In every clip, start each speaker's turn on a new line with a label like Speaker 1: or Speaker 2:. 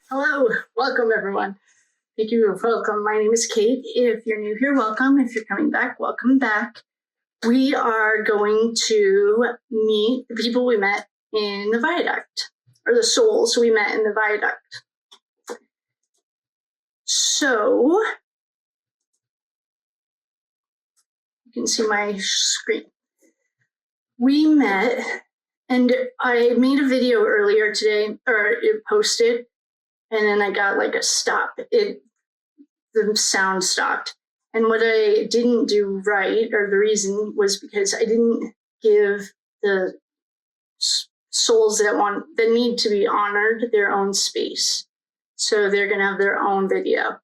Speaker 1: Hello, welcome everyone. Thank you, welcome. My name is Kate. If you're new here, welcome. If you're coming back, welcome back. We are going to meet the people we met in the Viaduct, or the souls we met in the Viaduct. So, you can see my screen. We met, and I made a video earlier today, or it posted, and then I got like a stop. The sound stopped. And what I didn't do right, or the reason, was because I didn't give the souls that need to be honored their own space. So they're going to have their own video.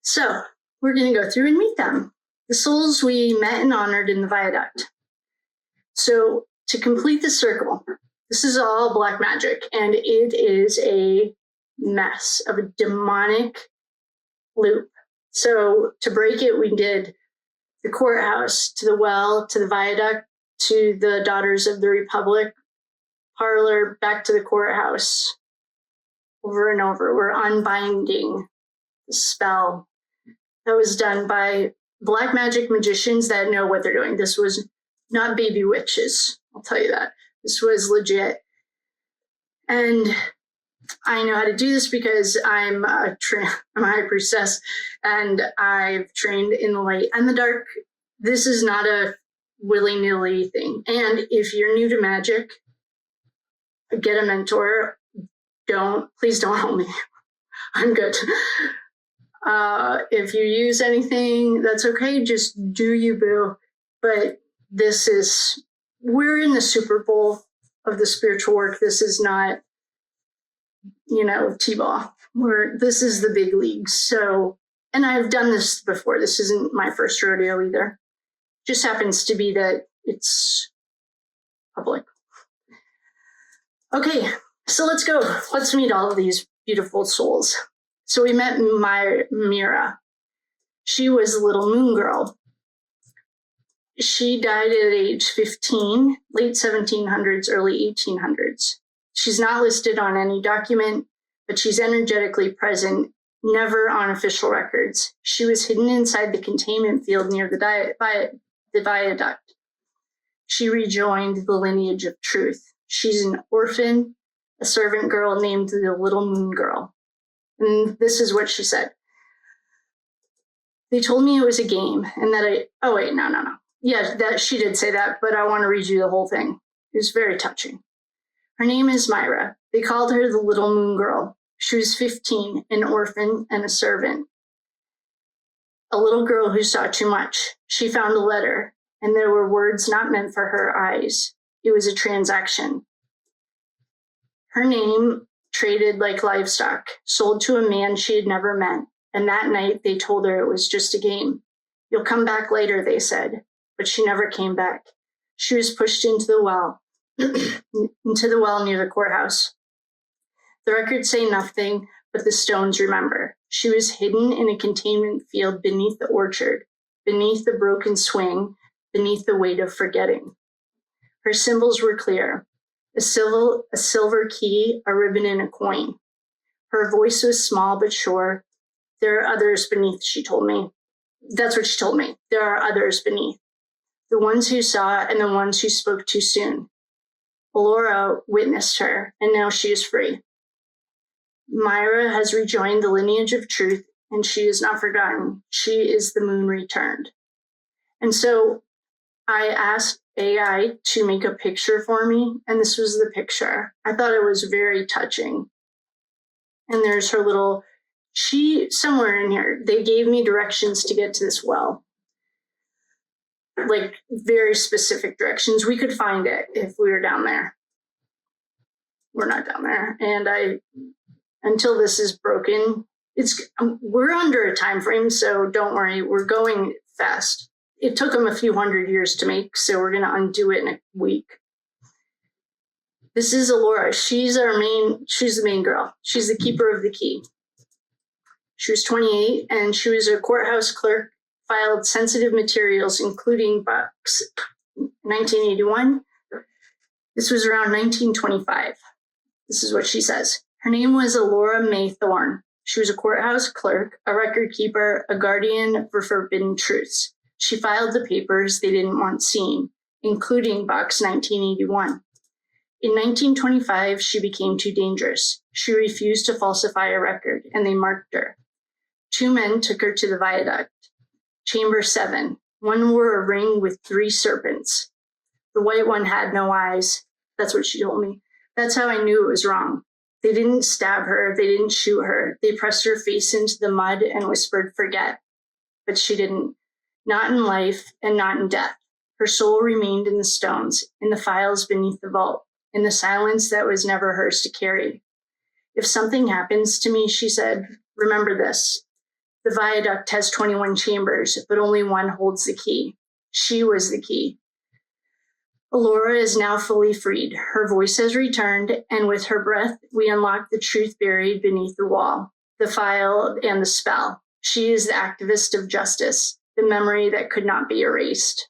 Speaker 1: So we're going to go through and meet them. The souls we met and honored in the Viaduct. So to complete the circle, this is all black magic, and it is a mess of a demonic loop. So to break it, we did the courthouse, to the well, to the Viaduct, to the Daughters of the Republic parlor, back to the courthouse, over and over. We're unbinding the spell that was done by black magic magicians that know what they're doing. This was not baby witches, I'll tell you that. This was legit. And I know how to do this because I'm a high priestess, and I've trained in the light and the dark. This is not a willy-nilly thing. And if you're new to magic, get a mentor. Please don't help me. I'm good. If you use anything, that's okay. Just do you, boo. But we're in the Super Bowl of the spiritual work. This is not, T-ball. This is the big leagues. So, and I've done this before. This isn't my first rodeo either. Just happens to be that it's public. Okay, so let's go. Let's meet all of these beautiful souls. So we met Myra. She was a little moon girl. She died at age 15, late 1700s, early 1800s. She's not listed on any document, but she's energetically present, never on official records. She was hidden inside the containment field near the Viaduct. She rejoined the lineage of truth. She's an orphan, a servant girl named the Little Moon Girl. And this is what she said. They told me it was a game, and that no. Yeah, that she did say that, but I want to read you the whole thing. It was very touching. Her name is Myra. They called her the Little Moon Girl. She was 15, an orphan and a servant. A little girl who saw too much. She found a letter, and there were words not meant for her eyes. It was a transaction. Her name traded like livestock, sold to a man she had never met. And that night they told her it was just a game. You'll come back later, they said. But she never came back. She was pushed into the well near the courthouse. The records say nothing, but the stones remember. She was hidden in a containment field beneath the orchard, beneath the broken swing, beneath the weight of forgetting. Her symbols were clear. A silver key, a ribbon, and a coin. Her voice was small but sure. There are others beneath, she told me. That's what she told me. There are others beneath. The ones who saw and the ones who spoke too soon. Allora witnessed her, and now she is free. Myra has rejoined the lineage of truth, and she is not forgotten. She is the moon returned. And so I asked AI to make a picture for me, and this was the picture. I thought it was very touching. And there's her somewhere in here, they gave me directions to get to this well. Like very specific directions. We could find it if we were down there. We're not down there. And until this is broken, we're under a time frame, so don't worry, we're going fast. It took them a few hundred years to make, so we're going to undo it in a week. This is Allora. She's the main girl. She's the keeper of the key. She was 28, and she was a courthouse clerk, filed sensitive materials, including books, 1981. This was around 1925. This is what she says. Her name was Allora May Thorne. She was a courthouse clerk, a record keeper, a guardian for forbidden truths. She filed the papers they didn't want seen, including Box 1981. In 1925, she became too dangerous. She refused to falsify a record, and they marked her. 2 men took her to the Viaduct. Chamber 7. One wore a ring with 3 serpents. The white one had no eyes. That's what she told me. That's how I knew it was wrong. They didn't stab her. They didn't shoot her. They pressed her face into the mud and whispered, "Forget." But she didn't. Not in life and not in death. Her soul remained in the stones, in the files beneath the vault, in the silence that was never hers to carry. If something happens to me, she said, remember this. The Viaduct has 21 chambers, but only one holds the key. She was the key. Allora is now fully freed. Her voice has returned, and with her breath, we unlock the truth buried beneath the wall, the file, and the spell. She is the activist of justice, the memory that could not be erased.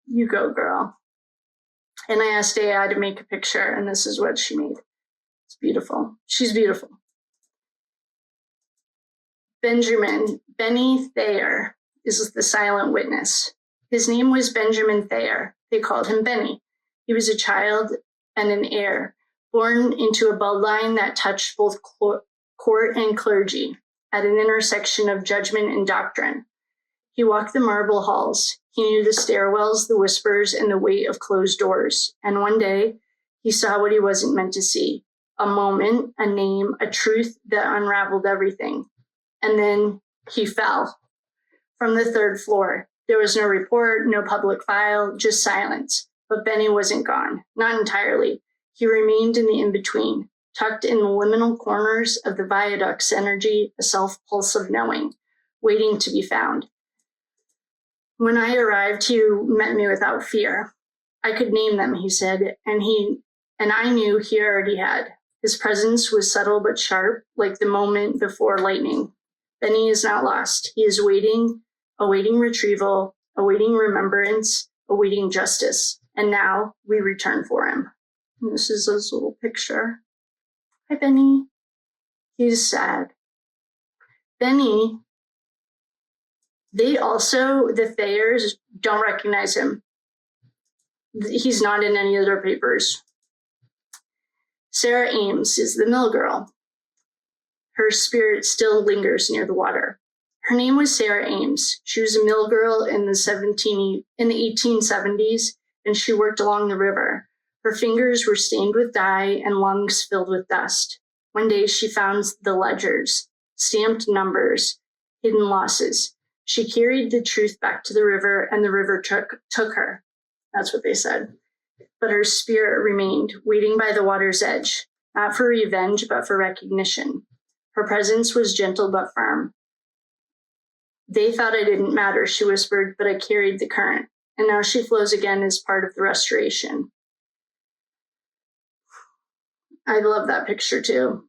Speaker 1: You go, girl. And I asked AI to make a picture, and this is what she made. It's beautiful. She's beautiful. Benny Thayer is the silent witness. His name was Benjamin Thayer. They called him Benny. He was a child and an heir, born into a bloodline that touched both court and clergy at an intersection of judgment and doctrine. He walked the marble halls. He knew the stairwells, the whispers, and the weight of closed doors. And one day, he saw what he wasn't meant to see. A moment, a name, a truth that unraveled everything. And then he fell from the 3rd floor. There was no report, no public file, just silence. But Benny wasn't gone, not entirely. He remained in the in-between, tucked in the liminal corners of the Viaduct's energy, a self-pulse of knowing, waiting to be found. When I arrived, he met me without fear. I could name them, he said, and I knew he already had. His presence was subtle but sharp, like the moment before lightning. Benny is not lost. He is waiting, awaiting retrieval, awaiting remembrance, awaiting justice. And now we return for him. And this is his little picture. Hi, Benny. He's sad. Benny, the Thayers don't recognize him. He's not in any of their papers. Sarah Ames is the mill girl. Her spirit still lingers near the water. Her name was Sarah Ames. She was a mill girl in the 1870s, and she worked along the river. Her fingers were stained with dye and lungs filled with dust. One day she found the ledgers, stamped numbers, hidden losses. She carried the truth back to the river, and the river took her. That's what they said. But her spirit remained, waiting by the water's edge, not for revenge, but for recognition. Her presence was gentle but firm. They thought I didn't matter, she whispered, but I carried the current, and now she flows again as part of the restoration. I love that picture too.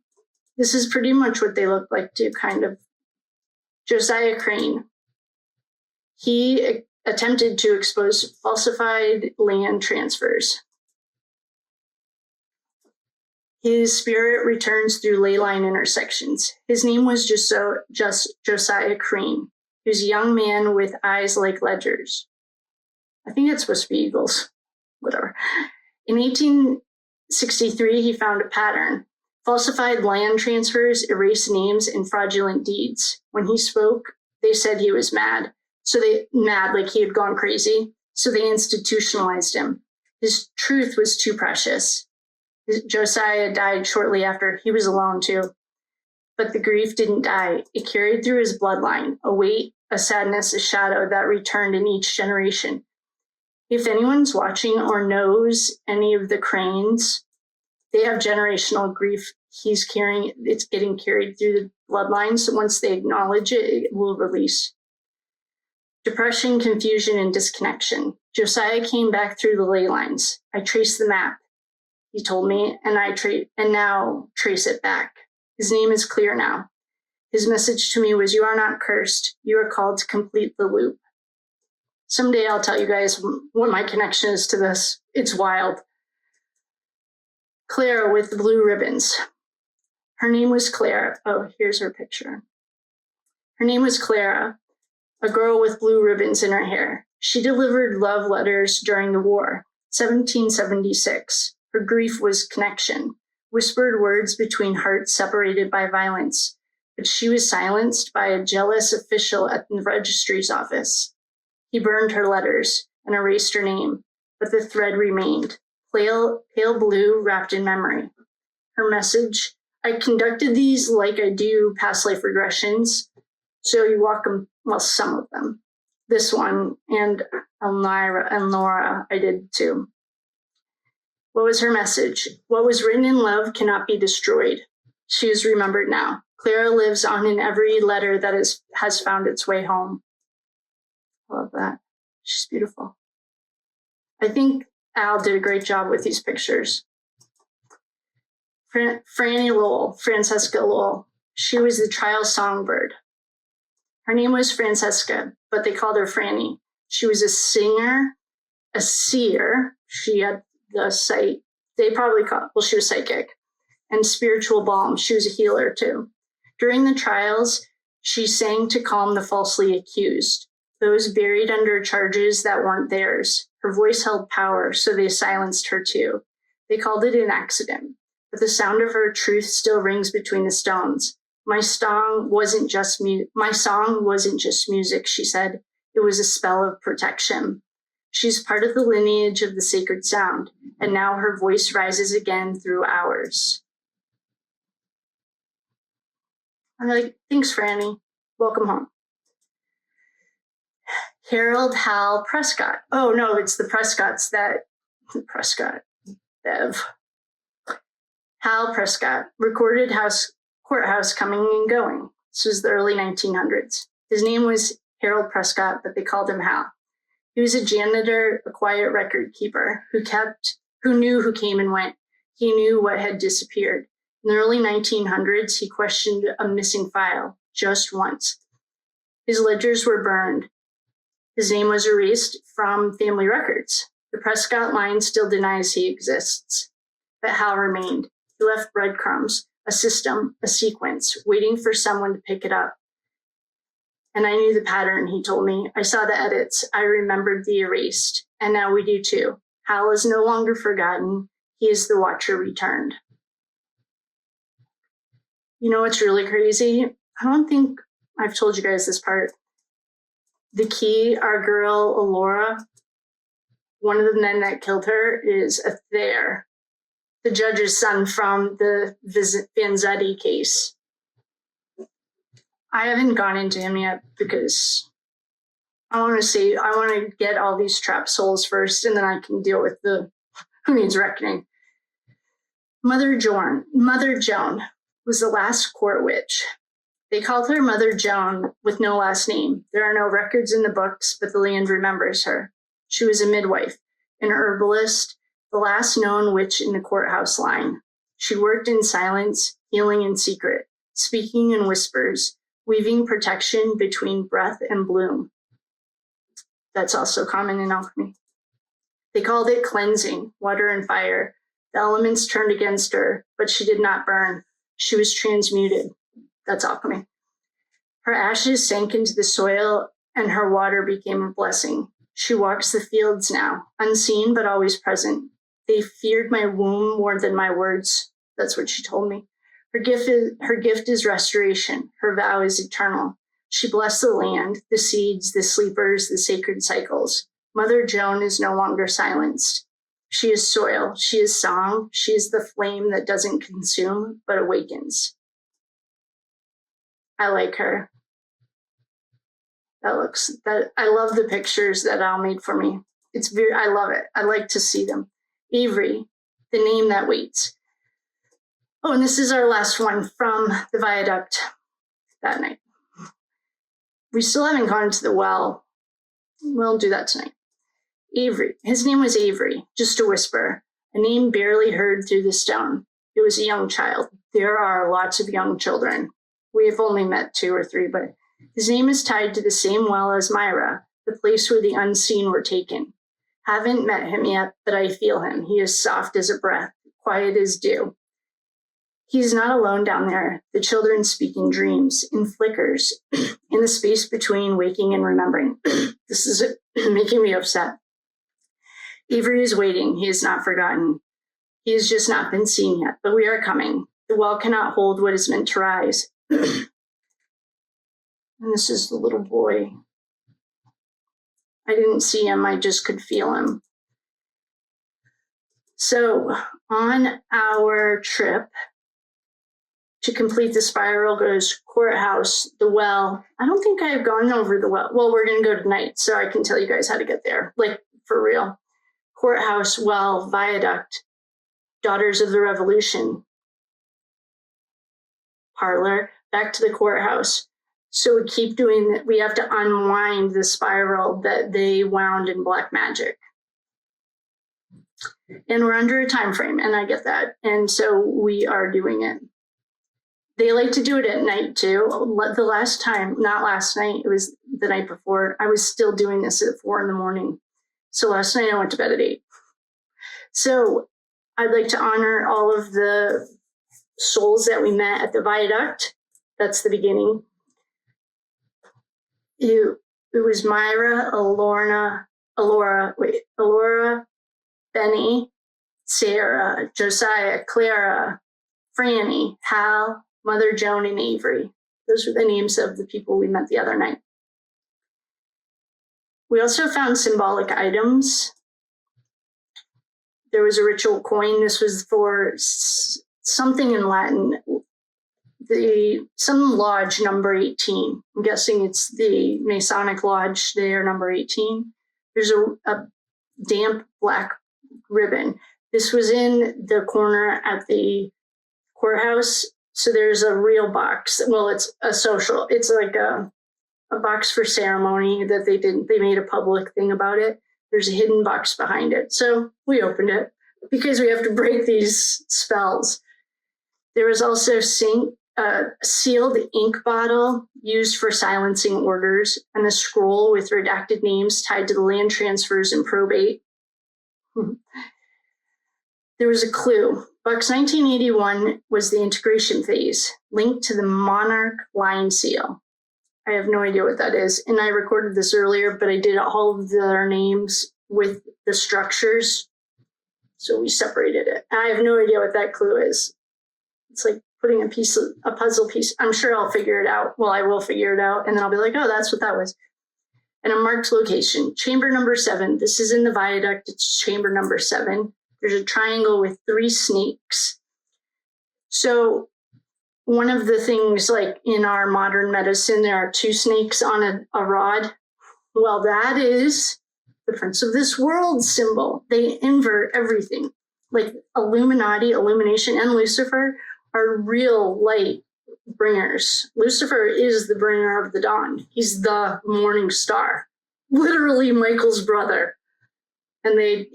Speaker 1: This is pretty much what they look like too, kind of. Josiah Crane. He attempted to expose falsified land transfers. His spirit returns through ley line intersections. His name was just Josiah Crane. He was a young man with eyes like ledgers. I think it's supposed to be eagles, whatever. In 1863, he found a pattern. Falsified land transfers, erased names, and fraudulent deeds. When he spoke, they said he was mad. Like he had gone crazy. So they institutionalized him. His truth was too precious. Josiah died shortly after. He was alone too. But the grief didn't die. It carried through his bloodline, a weight, a sadness, a shadow that returned in each generation. If anyone's watching or knows any of the Cranes, they have generational grief. It's getting carried through the bloodlines. So once they acknowledge it, it will release. Depression, confusion, and disconnection. Josiah came back through the ley lines. I traced the map, he told me, and now trace it back. His name is clear now. His message to me was, you are not cursed. You are called to complete the loop. Someday I'll tell you guys what my connection is to this. It's wild. Clara with the blue ribbons. Her name was Clara. Oh, here's her picture. Her name was Clara, a girl with blue ribbons in her hair. She delivered love letters during the war, 1776. Her grief was connection, whispered words between hearts separated by violence. But she was silenced by a jealous official at the registry's office. He burned her letters and erased her name, but the thread remained, pale blue wrapped in memory. Her message: I conducted these like I do past life regressions, so you walk them, well, some of them. This one and Allora, I did too. What was her message? What was written in love cannot be destroyed. She is remembered now. Clara lives on in every letter that has found its way home. I love that. She's beautiful. I think Al did a great job with these pictures. Franny Lowell, Francesca Lowell. She was the trial songbird. Her name was Francesca, but they called her Franny. She was a singer, a seer. She had the sight. They probably called, well, she was psychic, and spiritual balm. She was a healer too. During the trials, she sang to calm the falsely accused, those buried under charges that weren't theirs. Her voice held power, so they silenced her too. They called it an accident, but the sound of her truth still rings between the stones. My song wasn't just music, she said. It was a spell of protection. She's part of the lineage of the sacred sound, and now her voice rises again through ours. I'm like, thanks, Franny. Welcome home. Harold Hal Prescott. Oh, no, it's the Prescotts Prescott, Bev. Hal Prescott, recorded courthouse coming and going. This was the early 1900s. His name was Harold Prescott, but they called him Hal. He was a janitor, a quiet record keeper who knew who came and went. He knew what had disappeared. In the early 1900s, he questioned a missing file just once. His ledgers were burned. His name was erased from family records. The Prescott line still denies he exists. But Hal remained. He left breadcrumbs, a system, a sequence, waiting for someone to pick it up. And I knew the pattern, he told me. I saw the edits. I remembered the erased. And now we do too. Hal is no longer forgotten. He is the watcher returned. You know what's really crazy? I don't think I've told you guys this part. The key, our girl, Allora, one of the men that killed her is a Thayer, the judge's son from the Vanzetti case. I haven't gone into him yet because I want to get all these trapped souls first, and then I can deal with the who needs reckoning. Mother Joan was the last court witch. They called her Mother Joan with no last name. There are no records in the books, but the land remembers her. She was a midwife, an herbalist, the last known witch in the courthouse line. She worked in silence, healing in secret, speaking in whispers, weaving protection between breath and bloom. That's also common in alchemy. They called it cleansing, water and fire. The elements turned against her, but she did not burn. She was transmuted. That's alchemy. Her ashes sank into the soil, and her water became a blessing. She walks the fields now, unseen but always present. They feared my womb more than my words. That's what she told me. Her gift is restoration. Her vow is eternal. She blessed the land, the seeds, the sleepers, the sacred cycles. Mother Joan is no longer silenced. She is soil. She is song. She is the flame that doesn't consume, but awakens. I like her. I love the pictures that Al made for me. I love it. I like to see them. Avery, the name that waits. Oh, and this is our last one from the Viaduct that night. We still haven't gone to the well. We'll do that tonight. Avery. His name was Avery, just a whisper, a name barely heard through the stone. It was a young child. There are lots of young children. We have only met 2 or 3, but his name is tied to the same well as Myra, the place where the unseen were taken. Haven't met him yet, but I feel him. He is soft as a breath, quiet as dew. He's not alone down there. The children speak in dreams, in flickers, in the space between waking and remembering. This is making me upset. Avery is waiting. He has not forgotten. He has just not been seen yet, but we are coming. The well cannot hold what is meant to rise. And this is the little boy. I didn't see him. I just could feel him. So on our trip to complete the spiral goes Courthouse, the well. I don't think I've gone over the well. Well, we're going to go tonight, so I can tell you guys how to get there, like for real. Courthouse, well, Viaduct, Daughters of the Revolution, parlor, back to the courthouse. So we keep doing that. We have to unwind the spiral that they wound in black magic. And we're under a time frame, and I get that. And so we are doing it. They like to do it at night too. The last time, not last night, it was the night before, I was still doing this at 4 a.m. So last night I went to bed at 8. So I'd like to honor all of the souls that we met at the Viaduct. That's the beginning. It was Myra, Allora, Benny, Sarah, Josiah, Clara, Franny, Hal, Mother Joan, and Avery. Those were the names of the people we met the other night. We also found symbolic items. There was a ritual coin. This was for something in Latin, some lodge number 18. I'm guessing it's the Masonic Lodge. They are number 18. There's a damp black ribbon. This was in the corner at the courthouse. So there's a real box. Well, it's a social. It's like a box for ceremony that they made a public thing about it. There's a hidden box behind it. So we opened it because we have to break these spells. There was also a sealed ink bottle used for silencing orders, and a scroll with redacted names tied to the land transfers and probate. There was a clue. Bucks 1981 was the integration phase, linked to the monarch line seal. I have no idea what that is. And I recorded this earlier, but I did all of their names with the structures. So we separated it. I have no idea what that clue is. It's like putting a puzzle piece. I'm sure I'll figure it out. Well, I will figure it out. And then I'll be like, oh, that's what that was. And a marked location, chamber number 7. This is in the Viaduct. It's chamber number 7. There's a triangle with 3 snakes. So one of the things, like in our modern medicine, there are 2 snakes on a rod. Well, that is the Prince of this World symbol. They invert everything. Like Illuminati, Illumination, and Lucifer are real light bringers. Lucifer is the bringer of the dawn. He's the morning star. Literally Michael's brother. And they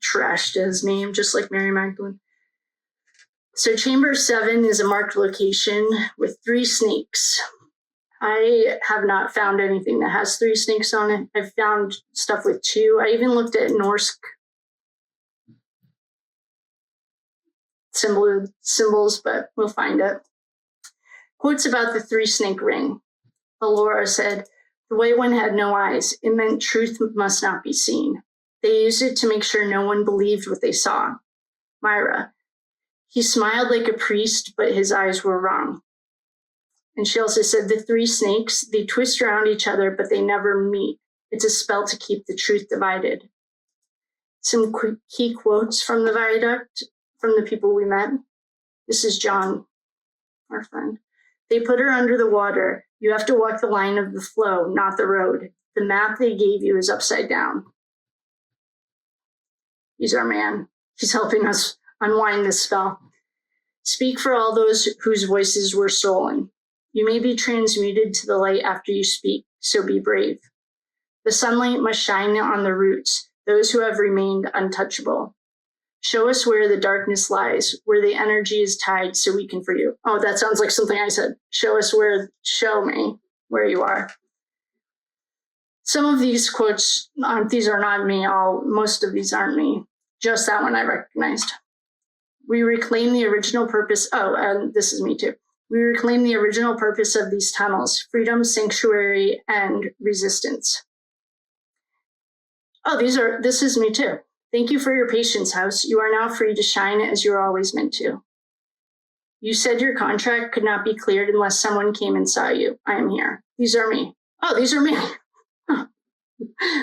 Speaker 1: trashed his name, just like Mary Magdalene. So chamber 7 is a marked location with 3 snakes. I have not found anything that has 3 snakes on it. I've found stuff with 2. I even looked at Norse symbols, but we'll find it. Quotes about the 3-snake ring. Allora said, "The white one had no eyes. It meant truth must not be seen. They used it to make sure no one believed what they saw." Myra, "He smiled like a priest, but his eyes were wrong." And she also said, "The 3 snakes, they twist around each other, but they never meet. It's a spell to keep the truth divided." Some key quotes from the Viaduct, from the people we met. This is John, our friend. "They put her under the water. You have to walk the line of the flow, not the road. The map they gave you is upside down." He's our man. He's helping us unwind this spell. "Speak for all those whose voices were stolen. You may be transmuted to the light after you speak, so be brave. The sunlight must shine on the roots, those who have remained untouchable. Show us where the darkness lies, where the energy is tied, so we can free you." Oh, that sounds like something I said. Show me where you are. Some of these quotes, these are not me. Most of these aren't me. Just that one I recognized. We reclaim the original purpose. Oh, and this is me too. We reclaim the original purpose of these tunnels: freedom, sanctuary, and resistance. Oh, this is me too. Thank you for your patience, house. You are now free to shine as you were always meant to. You said your contract could not be cleared unless someone came and saw you. I am here. These are me. Oh, these are me.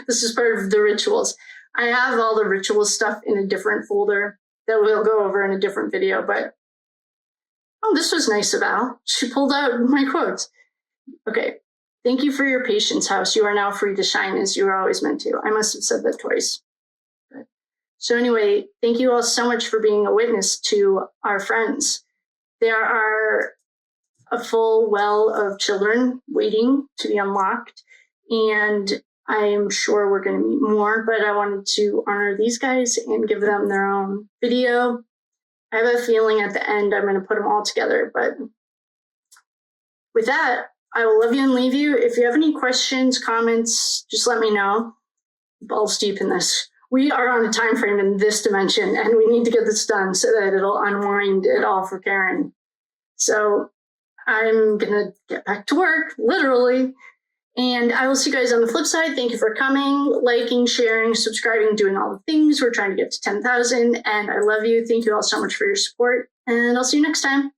Speaker 1: This is part of the rituals. I have all the ritual stuff in a different folder that we'll go over in a different video, but oh, this was nice of Al. She pulled out my quotes. Okay. Thank you for your patience, house. You are now free to shine as you were always meant to. I must have said that twice. So anyway, thank you all so much for being a witness to our friends. There are a full well of children waiting to be unlocked, and I am sure we're going to meet more, but I wanted to honor these guys and give them their own video. I have a feeling at the end I'm going to put them all together, but with that, I will love you and leave you. If you have any questions, comments, just let me know. Balls deep in this. We are on a time frame in this dimension, and we need to get this done so that it'll unwind it all for Karen. So I'm going to get back to work, literally. And I will see you guys on the flip side. Thank you for coming, liking, sharing, subscribing, doing all the things. We're trying to get to 10,000, and I love you. Thank you all so much for your support, and I'll see you next time.